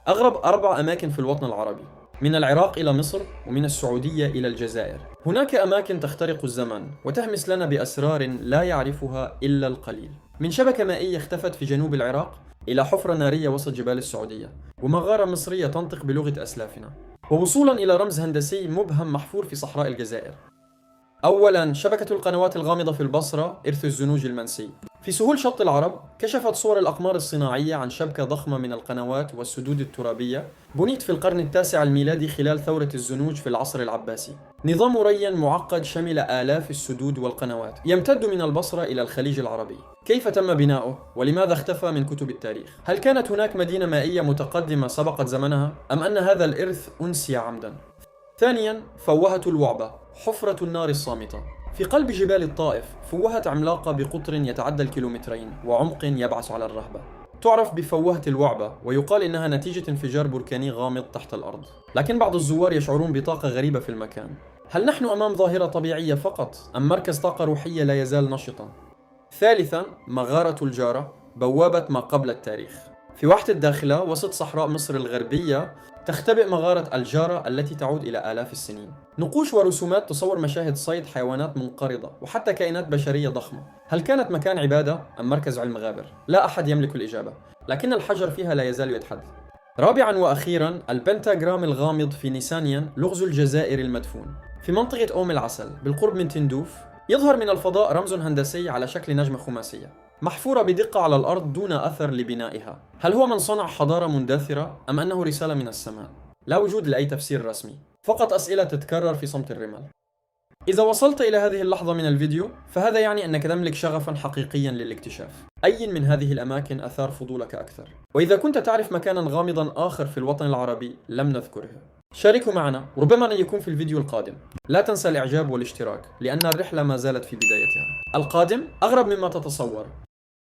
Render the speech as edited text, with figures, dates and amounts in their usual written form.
أغرب 4 أماكن في الوطن العربي، من العراق إلى مصر، ومن السعودية إلى الجزائر. هناك أماكن تخترق الزمن وتهمس لنا بأسرار لا يعرفها إلا القليل، من شبكة مائية اختفت في جنوب العراق إلى حفرة نارية وسط جبال السعودية، ومغارة مصرية تنطق بلغة أسلافنا، ووصولا إلى رمز هندسي مبهم محفور في صحراء الجزائر. أولاً، شبكة القنوات الغامضة في البصرة، إرث الزنوج المنسي. في سهول شط العرب كشفت صور الأقمار الصناعية عن شبكة ضخمة من القنوات والسدود الترابية بنيت في القرن التاسع الميلادي خلال ثورة الزنوج في العصر العباسي. نظام ري معقد شمل آلاف السدود والقنوات يمتد من البصرة إلى الخليج العربي. كيف تم بناؤه؟ ولماذا اختفى من كتب التاريخ؟ هل كانت هناك مدينة مائية متقدمة سبقت زمنها؟ أم أن هذا الإرث أنسي عمداً؟ ثانياً، فوهة الوعبة، حفرة النار الصامتة. في قلب جبال الطائف فوهة عملاقة بقطر يتعدى الكيلومترين وعمق يبعث على الرهبة. تعرف بفوهة الوعبة، ويقال إنها نتيجة انفجار بركاني غامض تحت الأرض. لكن بعض الزوار يشعرون بطاقة غريبة في المكان. هل نحن أمام ظاهرة طبيعية فقط، أم مركز طاقة روحية لا يزال نشطاً؟ ثالثاً، مغارة الجارة، بوابة ما قبل التاريخ. في واحة الداخلة وسط صحراء مصر الغربية تختبئ مغارة الجارة التي تعود إلى آلاف السنين. نقوش ورسومات تصور مشاهد صيد حيوانات منقرضة وحتى كائنات بشرية ضخمة. هل كانت مكان عبادة أم مركز علم غابر؟ لا أحد يملك الإجابة، لكن الحجر فيها لا يزال يتحدث. رابعاً وأخيراً، البنتاغرام الغامض في نيسانيان، لغز الجزائر المدفون. في منطقة أوم العسل بالقرب من تندوف يظهر من الفضاء رمز هندسي على شكل نجمة خماسية محفورة بدقة على الأرض دون أثر لبنائها. هل هو من صنع حضارة مندثرة أم أنه رسالة من السماء؟ لا وجود لأي تفسير رسمي، فقط أسئلة تتكرر في صمت الرمال. إذا وصلت إلى هذه اللحظة من الفيديو فهذا يعني أنك تملك شغفا حقيقيا للاكتشاف. أي من هذه الأماكن أثار فضولك أكثر؟ وإذا كنت تعرف مكانا غامضا آخر في الوطن العربي لم نذكره، شاركوا معنا، ربما يكون في الفيديو القادم. لا تنسى الإعجاب والاشتراك لأن الرحلة ما زالت في بدايتها. القادم أغرب مما تتصور،